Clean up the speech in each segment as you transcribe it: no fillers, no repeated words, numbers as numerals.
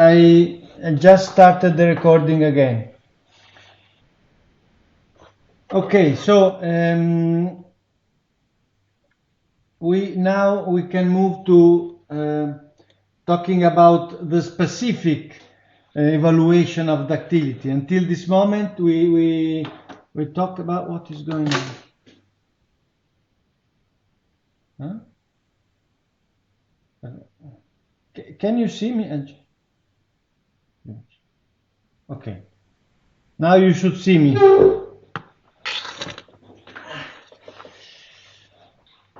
I just started the recording again. Okay, so we can move to talking about the specific evaluation of ductility. Until this moment, we talked about what is going on. Huh? Can you see me? Okay. Now you should see me.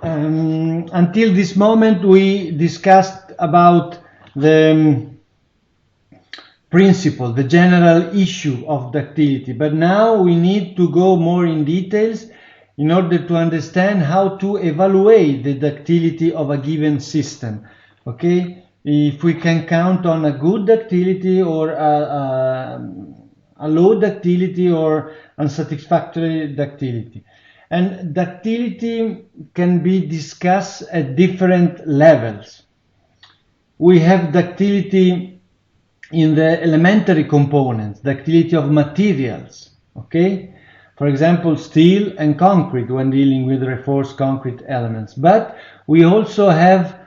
Until this moment, we discussed about the principle, the general issue of ductility, but now we need to go more in details in order to understand how to evaluate the ductility of a given system. Okay, if we can count on a good ductility or a low ductility or unsatisfactory ductility. And ductility can be discussed at different levels. We have ductility in the elementary components, ductility of materials, okay? For example, steel and concrete when dealing with reinforced concrete elements. But we also have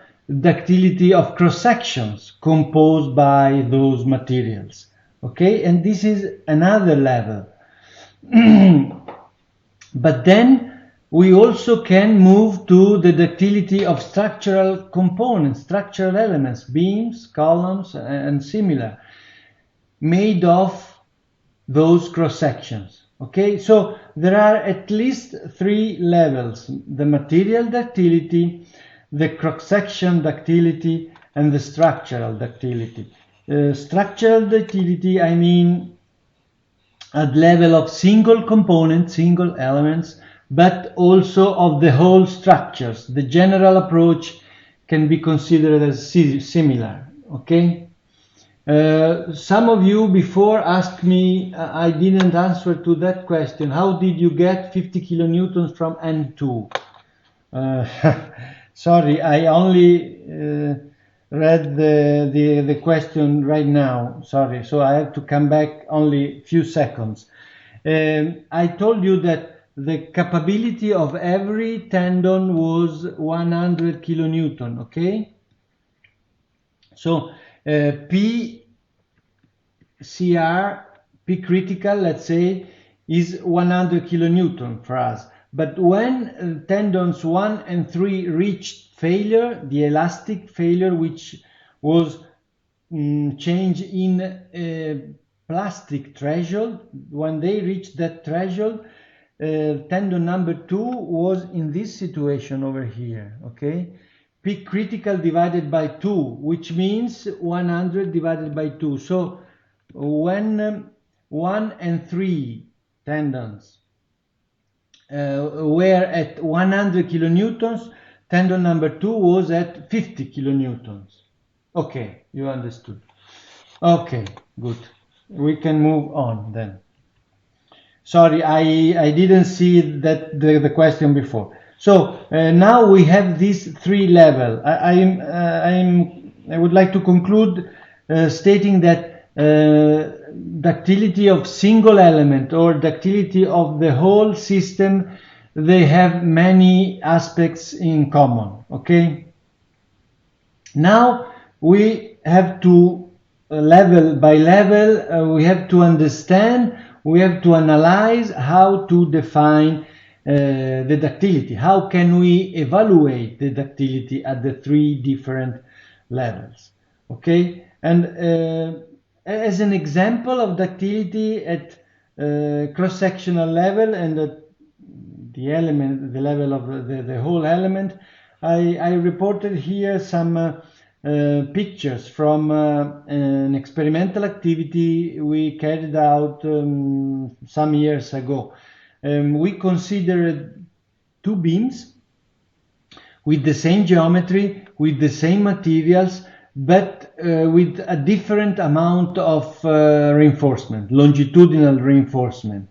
ductility of cross-sections composed by those materials, okay? And this is another level. But then we also can move to the ductility of structural components, structural elements, beams, columns, and similar, made of those cross sections. Okay, so there are at least three levels: the material ductility, the cross section ductility, and the structural ductility. Structural ductility, I mean at level of single components, single elements, but also of the whole structures. The general approach can be considered as similar, okay? Some of you before asked me, I didn't answer to that question, how did you get 50 kilonewtons from N2? Sorry, I only read the question right now, sorry, so I have to come back only a few seconds. I told you that the capability of every tendon was 100 kilonewton, okay? So P critical, let's say, is 100 kilonewton for us. But when tendons 1 and 3 reached failure, the elastic failure, which was changed in a plastic threshold, when they reached that threshold, tendon number 2 was in this situation over here, okay? P critical divided by 2, which means 100 divided by 2. So when 1 and 3 tendons were at 100 kilonewtons, tendon number 2 was at 50 kilonewtons. Okay, you understood. Okay, good. We can move on then. Sorry, I didn't see that the question before. So now we have these three levels. I would like to conclude stating that ductility of single element or ductility of the whole system, they have many aspects in common, okay? Now we have to level by level, we have to understand, we have to analyze how to define the ductility. How can we evaluate the ductility at the three different levels, okay? And as an example of ductility at cross-sectional level and at the level of the whole element, I reported here some pictures from an experimental activity we carried out some years ago. We considered two beams with the same geometry, with the same materials, but with a different amount of reinforcement, longitudinal reinforcement.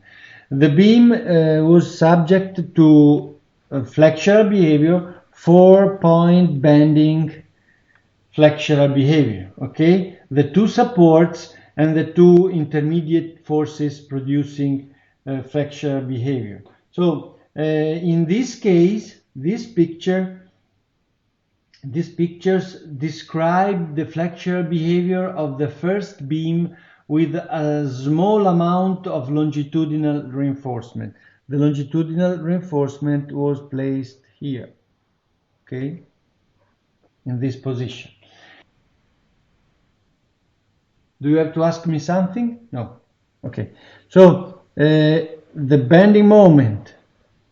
The beam was subject to flexural behavior, 4-point bending flexural behavior, okay? The two supports and the two intermediate forces producing flexural behavior. So in this case, these pictures describe the flexural behavior of the first beam with a small amount of longitudinal reinforcement. The longitudinal reinforcement was placed here, okay, in this position. Do you have to ask me something? No. Okay. So the bending moment,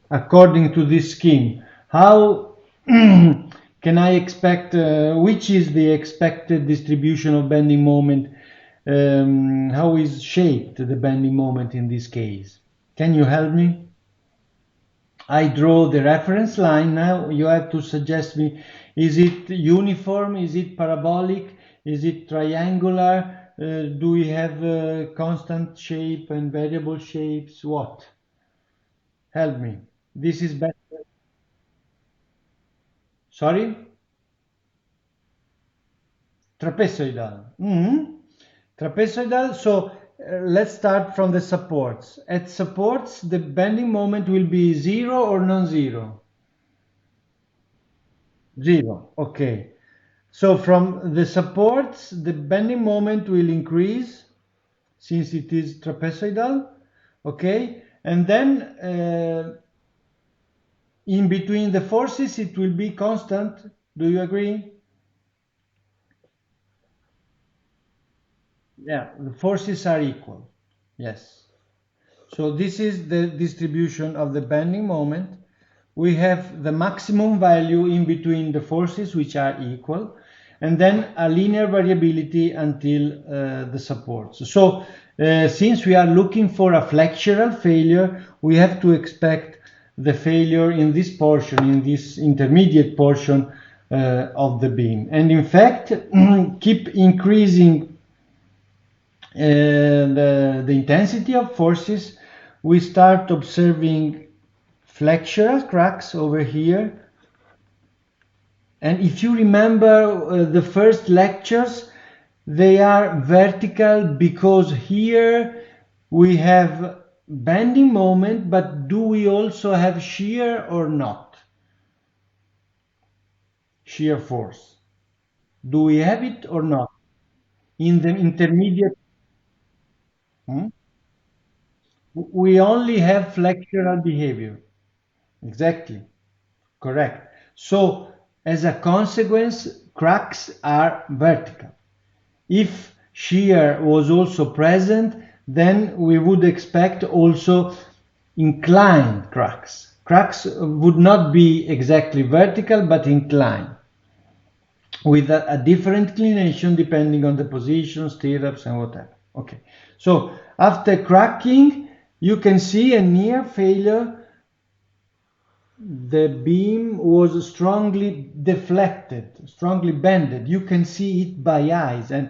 according to this scheme, how can I expect, which is the expected distribution of bending moment? How is shaped the bending moment in this case? Can you help me? I draw the reference line. Now you have to suggest me, is it uniform, is it parabolic, is it triangular, do we have constant shape and variable shapes? What? Help me. This is better. Sorry? Trapezoidal. Trapezoidal. So let's start from the supports. At supports, the bending moment will be zero or non-zero? Zero. Okay. So from the supports, the bending moment will increase since it is trapezoidal. Okay. And then in between the forces, it will be constant. Do you agree? Yeah, the forces are equal. Yes. So this is the distribution of the bending moment. We have the maximum value in between the forces, which are equal, and then a linear variability until the supports. So since we are looking for a flexural failure, we have to expect the failure in this portion, in this intermediate portion of the beam. And in fact, keep increasing the intensity of forces, we start observing flexural cracks over here. And if you remember the first lectures, they are vertical because here we have bending moment, but do we also have shear or not? Shear force. Do we have it or not? In the intermediate, hmm? We only have flexural behavior. Exactly. Correct. So, as a consequence, cracks are vertical. If shear was also present, then we would expect also inclined cracks. Cracks would not be exactly vertical, but inclined, with a different inclination depending on the position, stirrups, and whatever. Okay. So, after cracking, you can see a near failure. The beam was strongly deflected, strongly bended. You can see it by eyes, and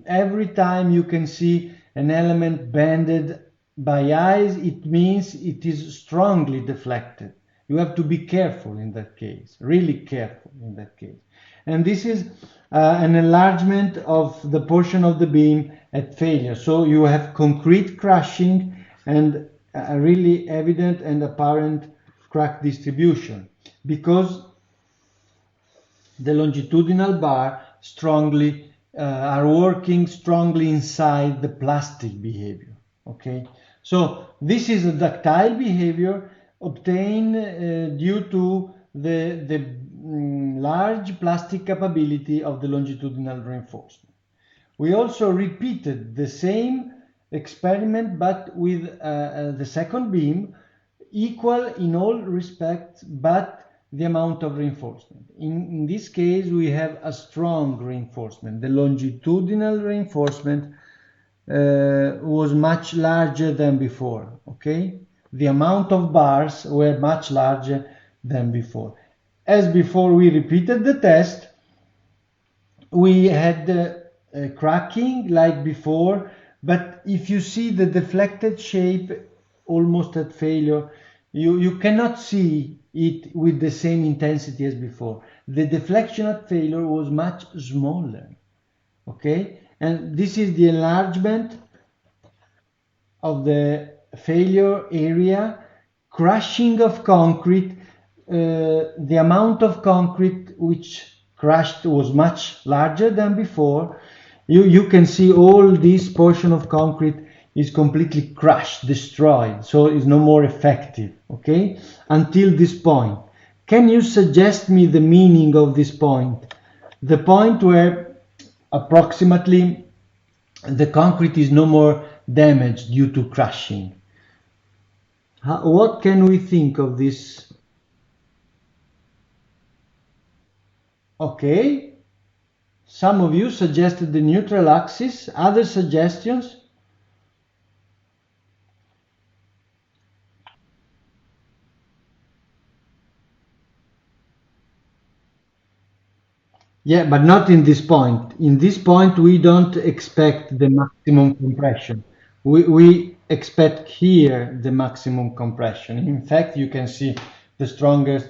every time you can see an element bended by eyes, it means it is strongly deflected. You have to be careful in that case, really careful in that case. And this is an enlargement of the portion of the beam at failure. So you have concrete crushing and a really evident and apparent crack distribution because the longitudinal bar strongly are working strongly inside the plastic behavior. Okay, so this is a ductile behavior obtained due to the large plastic capability of the longitudinal reinforcement. We also repeated the same experiment but with the second beam, equal in all respects but the amount of reinforcement. In this case, we have a strong reinforcement. The longitudinal reinforcement was much larger than before. Okay, the amount of bars were much larger than before. As before, we repeated the test. We had cracking like before, but if you see the deflected shape almost at failure, you cannot see it with the same intensity as before. The deflection at failure was much smaller. Okay, and this is the enlargement of the failure area, crushing of concrete. The amount of concrete which crushed was much larger than before. You can see all this portion of concrete is completely crushed, destroyed, so it's no more effective, okay, until this point. Can you suggest me the meaning of this point? The point where approximately the concrete is no more damaged due to crushing. What can we think of this? Okay, some of you suggested the neutral axis. Other suggestions? Yeah, but not in this point. In this point, we don't expect the maximum compression. We expect here the maximum compression. In fact, you can see the strongest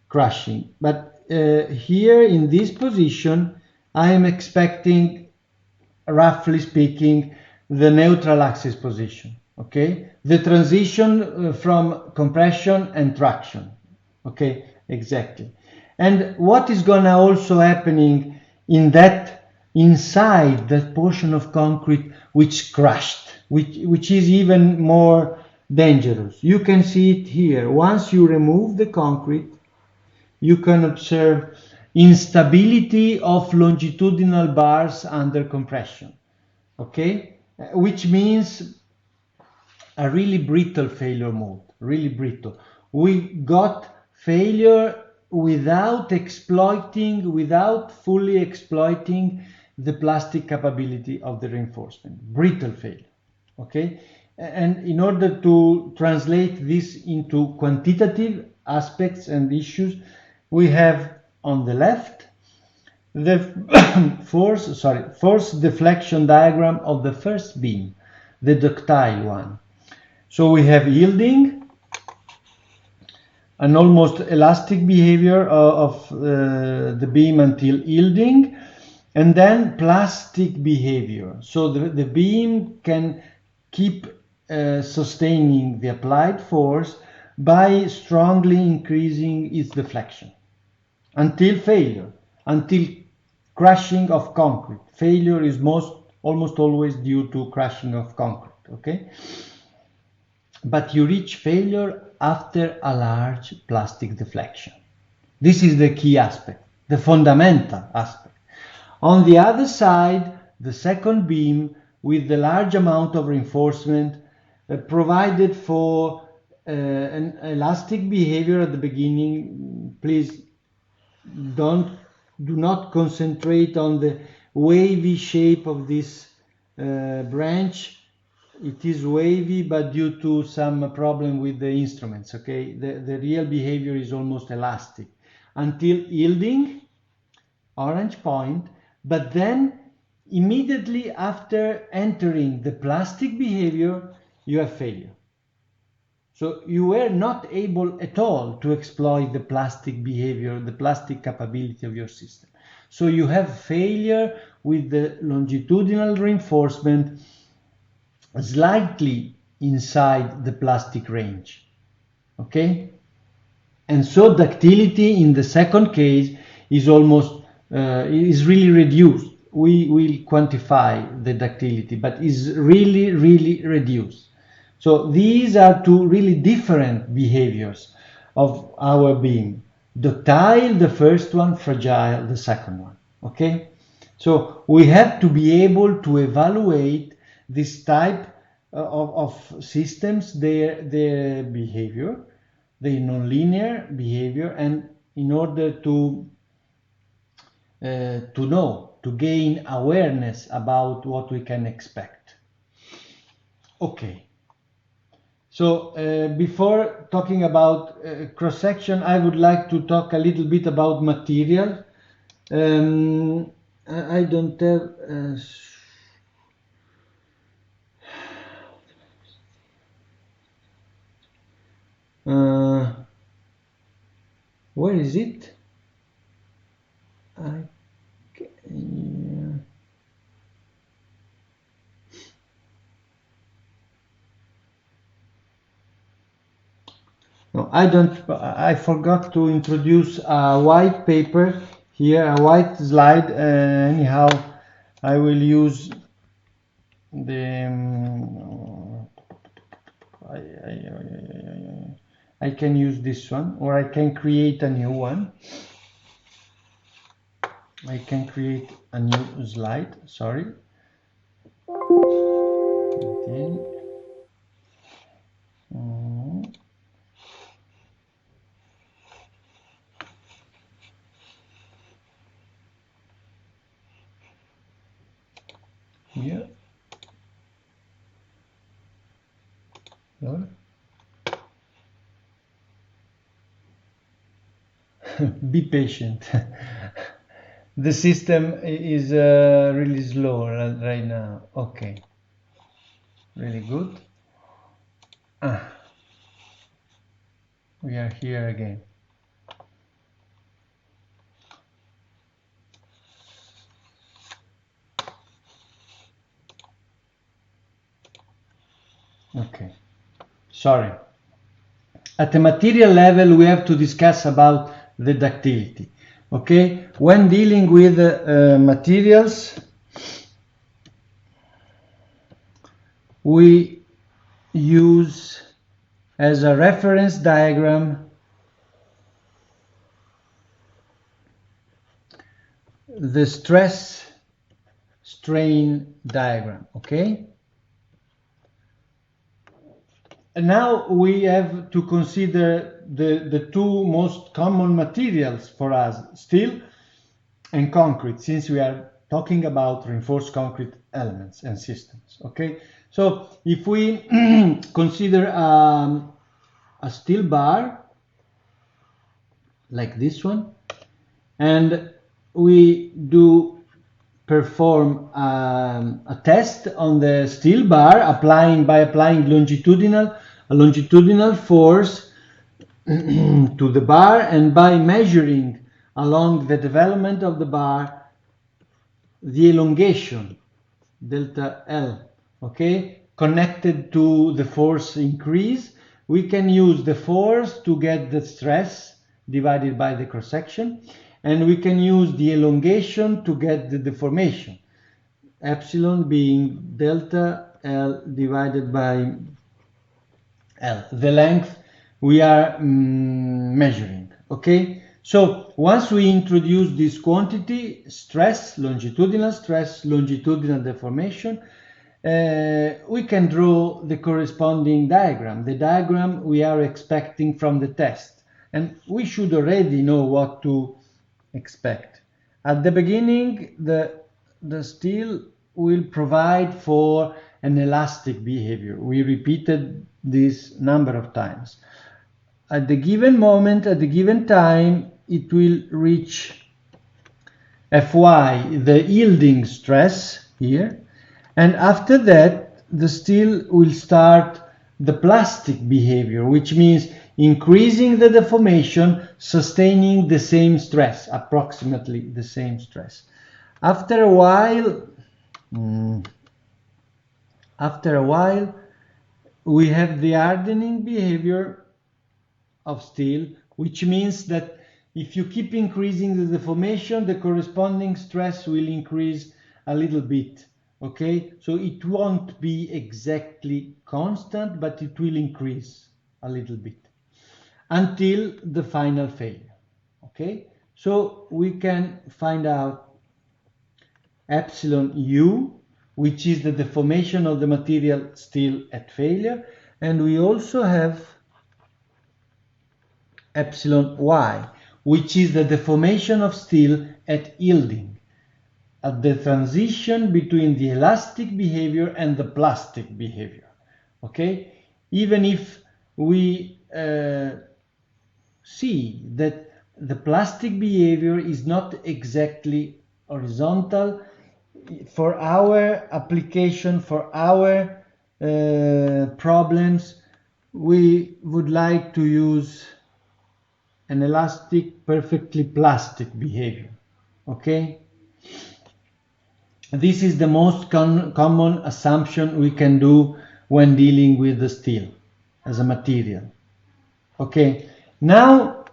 crushing. But here in this position, I am expecting, roughly speaking, the neutral axis position. Okay, the transition from compression and traction. Okay, exactly. And what is gonna also happening in that, inside that portion of concrete which crushed, which is even more dangerous? You can see it here. Once you remove the concrete, you can observe instability of longitudinal bars under compression. Okay, which means a really brittle failure mode, really brittle. We got failure without fully exploiting the plastic capability of the reinforcement, brittle failure. Okay, and in order to translate this into quantitative aspects and issues, we have on the left the force deflection diagram of the first beam, the ductile one. So we have yielding, an almost elastic behavior of the beam until yielding, and then plastic behavior. So the beam can keep sustaining the applied force by strongly increasing its deflection until failure, until crushing of concrete. Failure is almost always due to crushing of concrete, okay? But you reach failure after a large plastic deflection. This is the key aspect, the fundamental aspect. On the other side, the second beam with the large amount of reinforcement provided for an elastic behavior at the beginning. Please do not concentrate on the wavy shape of this branch. It is wavy, but due to some problem with the instruments. Okay, the real behavior is almost elastic until yielding, orange point, but then immediately after entering the plastic behavior, you have failure. So you were not able at all to exploit the plastic behavior, the plastic capability of your system. So you have failure with the longitudinal reinforcement slightly inside the plastic range. Okay? And so ductility in the second case is is really reduced. We will quantify the ductility, but is really, really reduced. So these are two really different behaviors of our beam. Ductile, the first one, fragile, the second one. Okay? So we have to be able to evaluate this type of systems, their behavior, their nonlinear behavior, and in order to know, to gain awareness about what we can expect. Okay. So before talking about cross-section, I would like to talk a little bit about material. I don't have... Where is it? Yeah. No, I don't. I forgot to introduce a white paper here, a white slide. Anyhow, I will use the. I can use this one, or I can create a new one. I can create a new slide. Sorry. Okay. Here. Be patient. The system is really slow right now. Okay, really good. We are here again. Okay, sorry. At the material level, we have to discuss about the ductility. Okay, when dealing with materials, we use as a reference diagram the stress strain diagram. Okay, and now we have to consider the two most common materials for us, steel and concrete, since we are talking about reinforced concrete elements and systems. Okay, so if we consider a steel bar like this one, and we do perform a test on the steel bar by applying a longitudinal force to the bar, and by measuring along the development of the bar the elongation delta L, okay, connected to the force increase. We can use the force to get the stress divided by the cross section, and we can use the elongation to get the deformation, epsilon being delta L divided by L, the length we are measuring. Okay, so once we introduce this quantity, longitudinal deformation, we can draw the corresponding diagram, the diagram we are expecting from the test, and we should already know what to expect. At the beginning, the steel will provide for an elastic behavior. We repeated this number of times. At the given moment, at the given time, it will reach Fy, the yielding stress here, and after that the steel will start the plastic behavior, which means increasing the deformation, sustaining the same stress, approximately the same stress. After a while, we have the hardening behavior of steel, which means that if you keep increasing the deformation, the corresponding stress will increase a little bit. Okay, so it won't be exactly constant, but it will increase a little bit until the final failure. Okay, so we can find out epsilon u, which is the deformation of the material steel at failure, and we also have epsilon y, which is the deformation of steel at yielding, at the transition between the elastic behavior and the plastic behavior. Okay, even if we see that the plastic behavior is not exactly horizontal, for our application, for our problems, we would like to use an elastic, perfectly plastic behavior. Okay? This is the most common assumption we can do when dealing with the steel as a material. Okay, now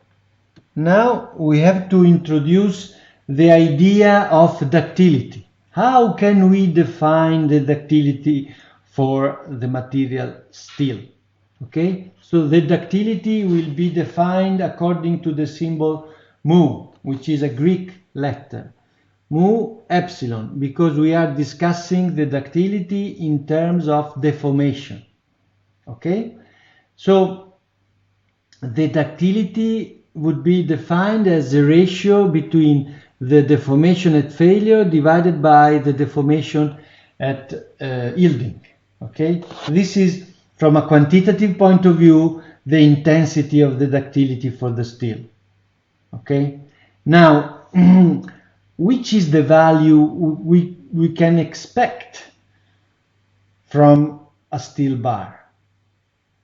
we have to introduce the idea of ductility. How can we define the ductility for the material steel? Okay, so the ductility will be defined according to the symbol mu, which is a Greek letter. Mu epsilon, because we are discussing the ductility in terms of deformation. Okay, so the ductility would be defined as the ratio between the deformation at failure divided by the deformation at yielding. Okay, this is from a quantitative point of view the intensity of the ductility for the steel. Okay, now which is the value we can expect from a steel bar?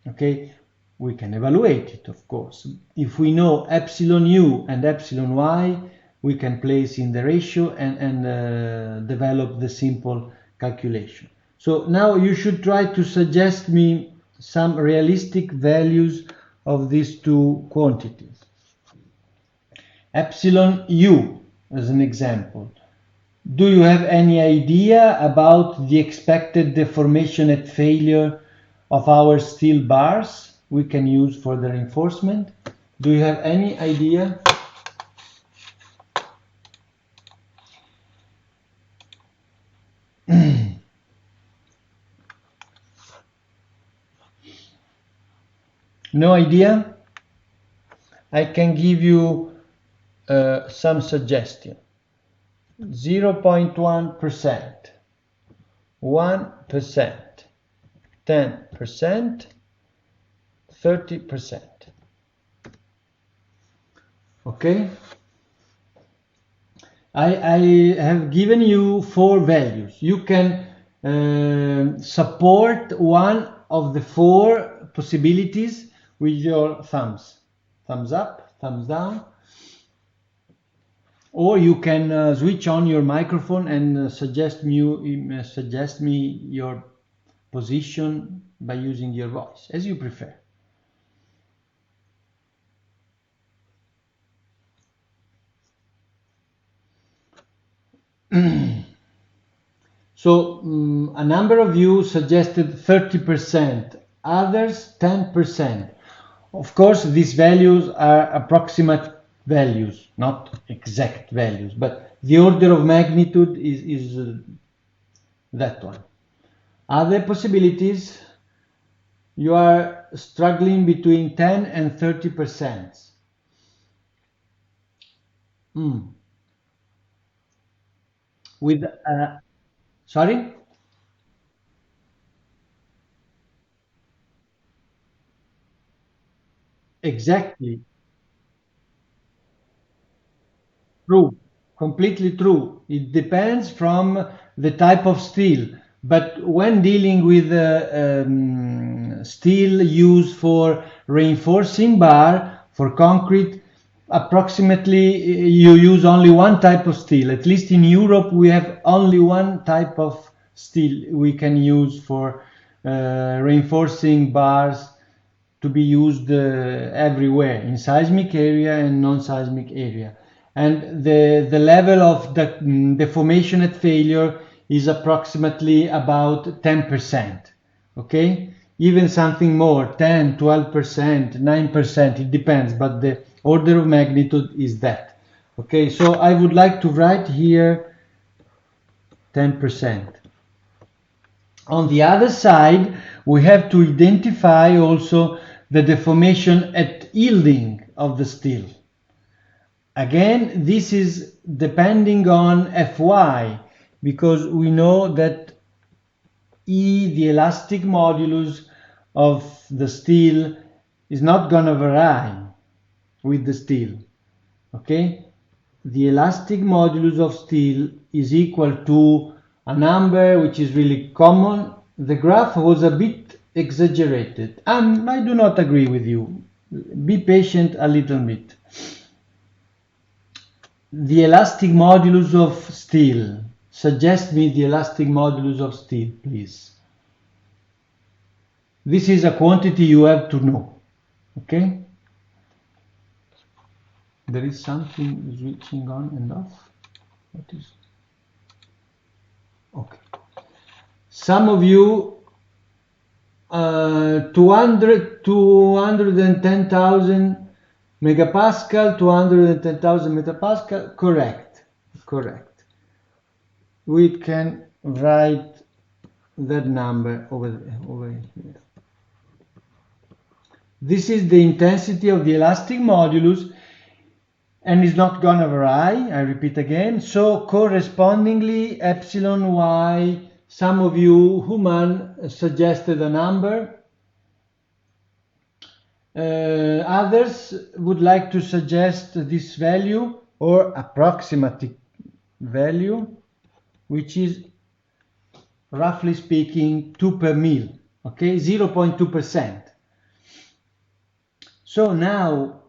Okay, we can evaluate it, of course. If we know epsilon u and epsilon y, we can place in the ratio and develop the simple calculation. So now you should try to suggest me some realistic values of these two quantities. Epsilon u as an example. Do you have any idea about the expected deformation at failure of our steel bars we can use for the reinforcement? Do you have any idea? No idea? I can give you some suggestion. 0.1%, 1%, 10%, 30%. Okay? I have given you 4 values. You can support one of the 4 possibilities with your thumbs. Thumbs up, thumbs down. Or you can switch on your microphone and suggest me your position by using your voice, as you prefer. So a number of you suggested 30%, others 10%. Of course, these values are approximate values, not exact values, but the order of magnitude is that one. Other possibilities, you are struggling between 10 and 30%. With sorry? Exactly. True, completely true. It depends from the type of steel. But when dealing with steel used for reinforcing bar, for concrete, approximately you use only one type of steel. At least in Europe, we have only one type of steel we can use for reinforcing bars to be used everywhere, in seismic area and non-seismic area. And the level of the deformation at failure is approximately about 10%. Okay, even something more, 10, 12%, 9%, it depends, but the order of magnitude is that. Okay, so I would like to write here 10%. On the other side, we have to identify also the deformation at yielding of the steel. Again, this is depending on Fy, because we know that E, the elastic modulus of the steel, is not going to vary with the steel. Okay? The elastic modulus of steel is equal to a number which is really common. The graph was a bit exaggerated. I do not agree with you. Be patient a little bit. the elastic modulus of steel. Suggest me the elastic modulus of steel, please. This is a quantity you have to know, okay? There is something switching on and off. What is? Okay. Some of you, 210,000 megapascal, 210,000 megapascal, correct, correct. We can write that number over here. This is the intensity of the elastic modulus, and it's not gonna vary, I repeat again. So correspondingly, epsilon y, some of you, Human, suggested a number. Others would like to suggest this value or approximate value, which is roughly speaking 2 per mil, okay, 0.2%. So now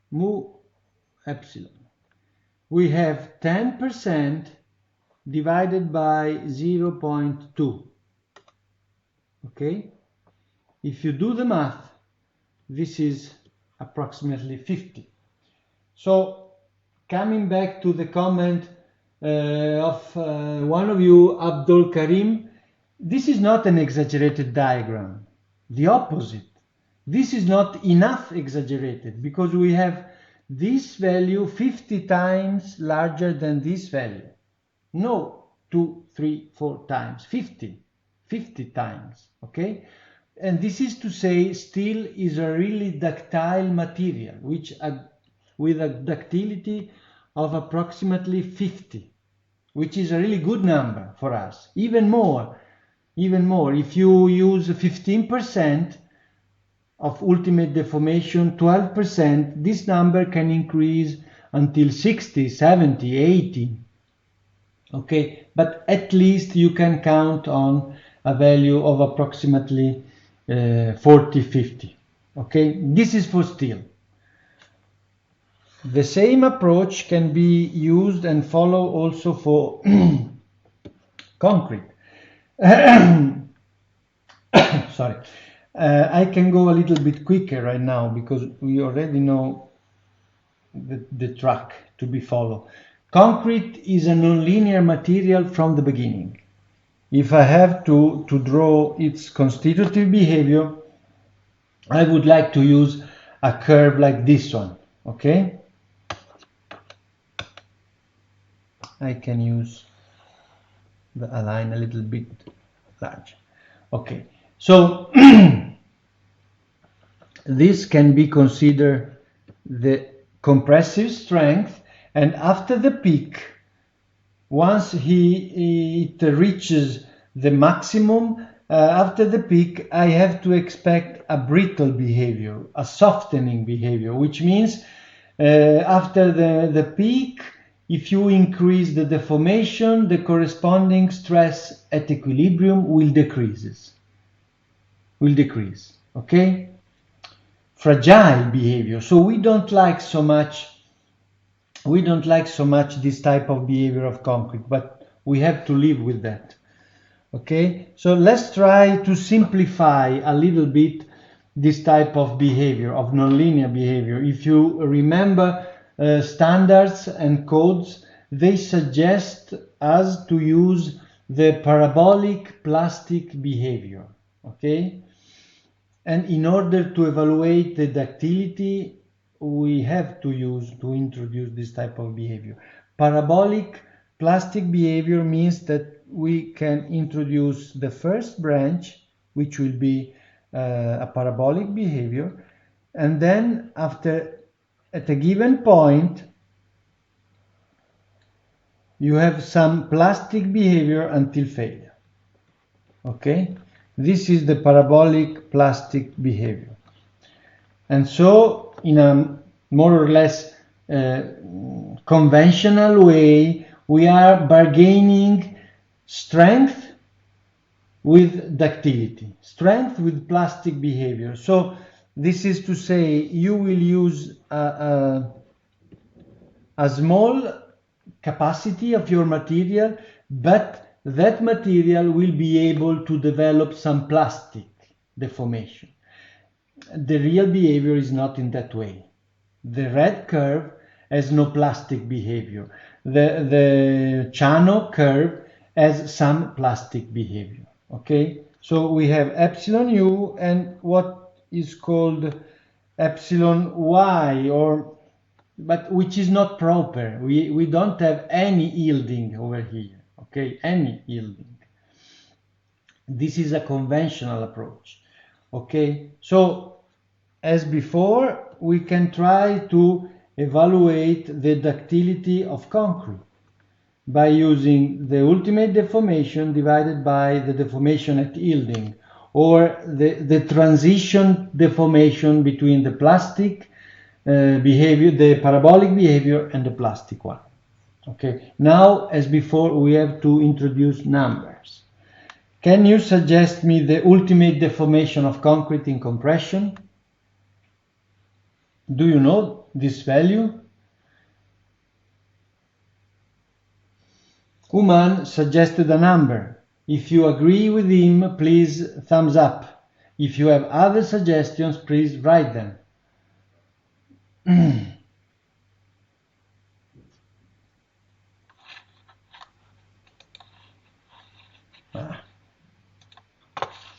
mu epsilon, we have 10% divided by 0.2, okay? If you do the math, this is approximately 50. So coming back to the comment of one of you, Abdul Karim, this is not an exaggerated diagram. The opposite. This is not enough exaggerated, because we have this value 50 times larger than this value. No, 2, 3, 4 times, 50 times, okay? And this is to say steel is a really ductile material, which with a ductility of approximately 50, which is a really good number for us. Even more, if you use 15% of ultimate deformation, 12%, this number can increase until 60, 70, 80. Okay, but at least you can count on a value of approximately 40, 50. Okay, this is for steel. The same approach can be used and follow also for concrete. Sorry. I can go a little bit quicker right now because we already know the track to be followed. Concrete is a nonlinear material from the beginning. If I have to draw its constitutive behavior, I would like to use a curve like this one, okay? I can use a line a little bit large. Okay, so this can be considered the compressive strength, and after the peak, once it reaches the maximum, after the peak, I have to expect a brittle behavior, a softening behavior, which means after the peak, if you increase the deformation, the corresponding stress at equilibrium will decrease, okay? Fragile behavior. So we don't like so much this type of behavior of concrete, but we have to live with that. Okay, so let's try to simplify a little bit this type of behavior, of nonlinear behavior. If you remember standards and codes, they suggest us to use the parabolic plastic behavior. Okay, and in order to evaluate the ductility, we have to introduce this type of behavior. Parabolic plastic behavior means that we can introduce the first branch, which will be a parabolic behavior, and then at a given point you have some plastic behavior until failure. Okay, this is the parabolic plastic behavior. And so in a more or less conventional way, we are bargaining strength with ductility, strength with plastic behavior. So this is to say you will use a a small capacity of your material, but that material will be able to develop some plastic deformation. The real behavior is not in that way. The red curve has no plastic behavior. The channel curve has some plastic behavior. Okay, so we have epsilon u and what is called epsilon y, but which is not proper. We don't have any yielding over here. Okay, any yielding. This is a conventional approach. Okay, so as before, we can try to evaluate the ductility of concrete by using the ultimate deformation divided by the deformation at yielding, or the transition deformation between the plastic behavior, the parabolic behavior, and the plastic one. Okay, now as before, we have to introduce numbers. Can you suggest me the ultimate deformation of concrete in compression? Do you know this value? Uman suggested a number. If you agree with him, please thumbs up. If you have other suggestions, please write them.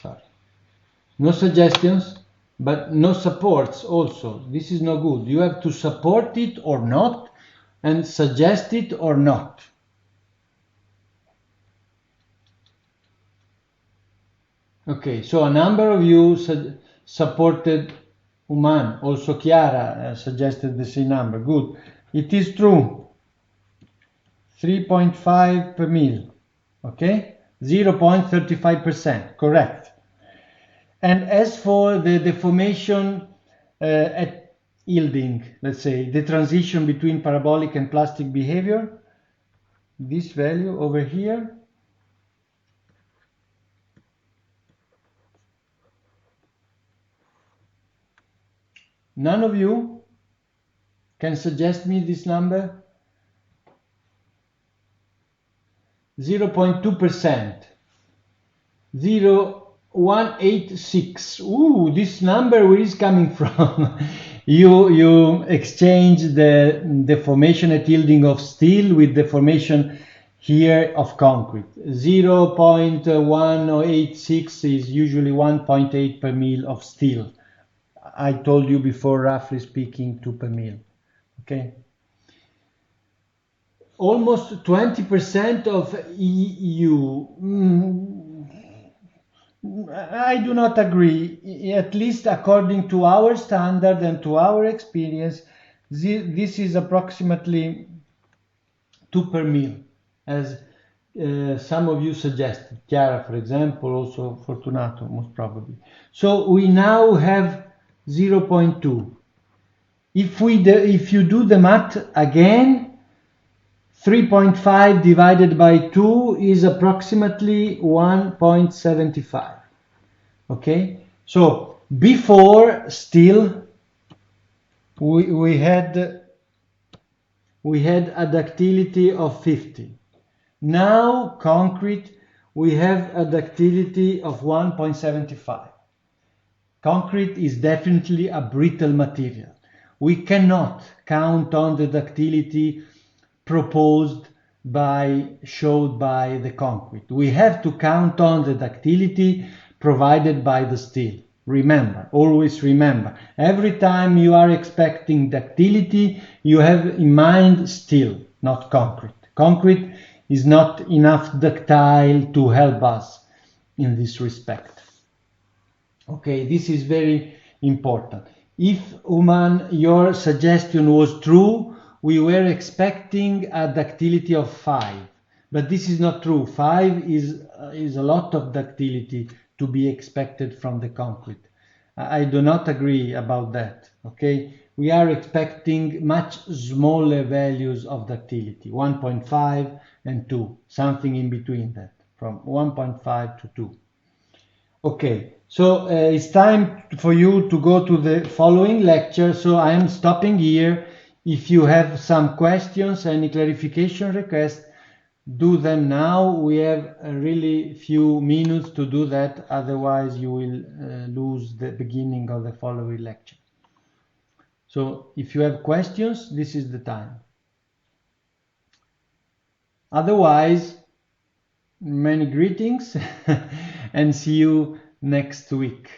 Sorry. No suggestions, but no supports also. This is no good. You have to support it or not, and suggest it or not. Okay, so a number of you supported Uman. Also Chiara suggested the same number. Good. It is true. 3.5 per mil. Okay? 0.35%. Correct. And as for the deformation at yielding, let's say, the transition between parabolic and plastic behavior, this value over here, none of you can suggest me this number? 0.2%. 0.186. Ooh, this number, where is coming from? you exchange the deformation at yielding of steel with deformation here of concrete. 0.186 is usually 1.8 per mil of steel. I told you before, roughly speaking, 2 per mil. Okay. Almost 20% of EU. I do not agree. At least according to our standard and to our experience, this is approximately 2 per mil, as some of you suggested. Chiara, for example, also Fortunato, most probably. So we now have 0.2. If you do the math again, 3.5 divided by 2 is approximately 1.75. Okay, so before steel we had a ductility of 50. Now concrete, we have a ductility of 1.75. Concrete is definitely a brittle material. We cannot count on the ductility showed by the concrete. We have to count on the ductility provided by the steel. Remember, always remember, every time you are expecting ductility, you have in mind steel, not concrete. Concrete is not enough ductile to help us in this respect. Okay, this is very important. If, Uman, your suggestion was true, we were expecting a ductility of 5, but this is not true. 5 is a lot of ductility to be expected from the concrete. I do not agree about that. Okay, we are expecting much smaller values of ductility, 1.5 and 2, something in between that, from 1.5 to 2. Okay, so it's time for you to go to the following lecture, so I am stopping here. If you have some questions, any clarification request, do them now. We have a really few minutes to do that, otherwise you will lose the beginning of the following lecture. So if you have questions, this is the time. Otherwise, many greetings and see you next week.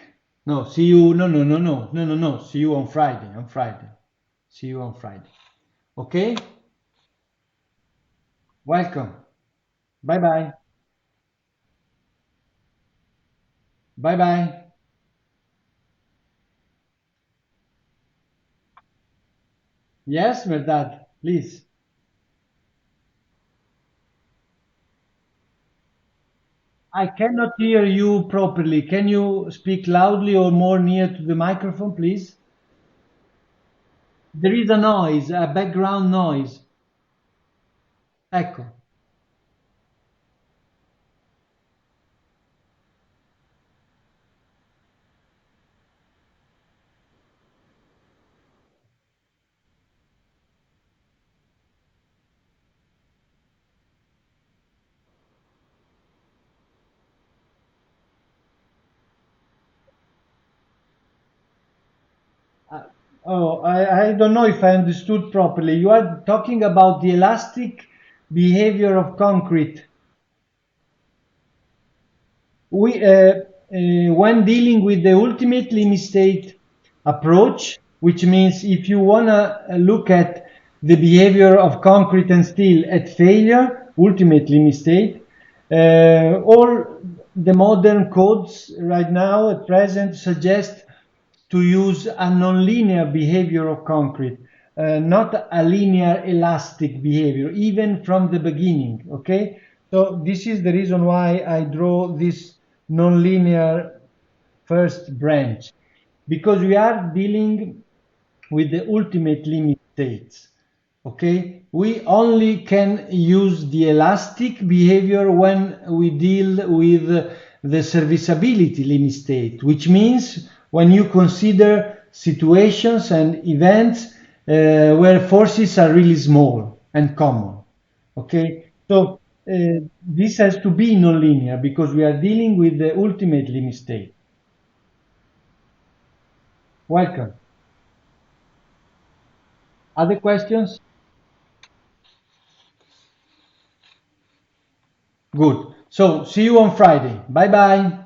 No, see you, no, see you on Friday. See you on Friday. Okay? Welcome. Bye bye. Bye bye. Yes, Merdad, please. I cannot hear you properly. Can you speak loudly or more near to the microphone, please? There is a noise, a background noise. Ecco. Uh, I don't know if I understood properly. You are talking about the elastic behavior of concrete. When dealing with the ultimate limit state approach, which means if you want to look at the behavior of concrete and steel at failure, ultimate limit state, all the modern codes right now at present suggest to use a nonlinear behavior of concrete, not a linear elastic behavior, even from the beginning. Okay, so this is the reason why I draw this nonlinear first branch, because we are dealing with the ultimate limit states. Okay, we only can use the elastic behavior when we deal with the serviceability limit state, which means when you consider situations and events where forces are really small and common. Okay, so this has to be nonlinear because we are dealing with the ultimate limit state. Welcome. Other questions? Good. So see you on Friday. Bye bye.